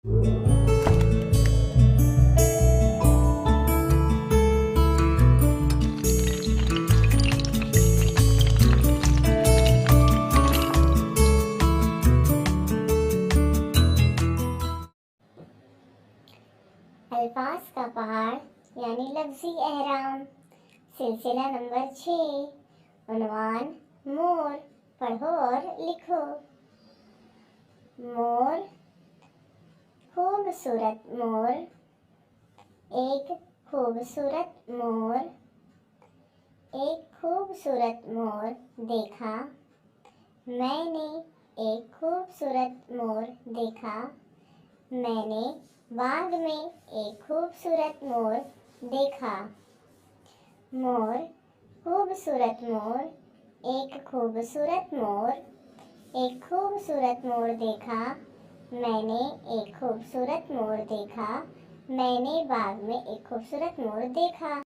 अल्फाज का पहाड़ यानी लफ्ज़ी एहराम, सिलसिला नंबर 6। उन्वान मोर। पढ़ो और लिखो। मोर, खूबसूरत मोर। एक खूबसूरत मोर। एक खूबसूरत मोर देखा। मैंने एक खूबसूरत मोर देखा। मैंने बाग में एक खूबसूरत मोर देखा। मोर, खूबसूरत मोर। एक खूबसूरत मोर। एक खूबसूरत मोर देखा। मैंने एक खूबसूरत मोर देखा। मैंने बाग में एक खूबसूरत मोर देखा।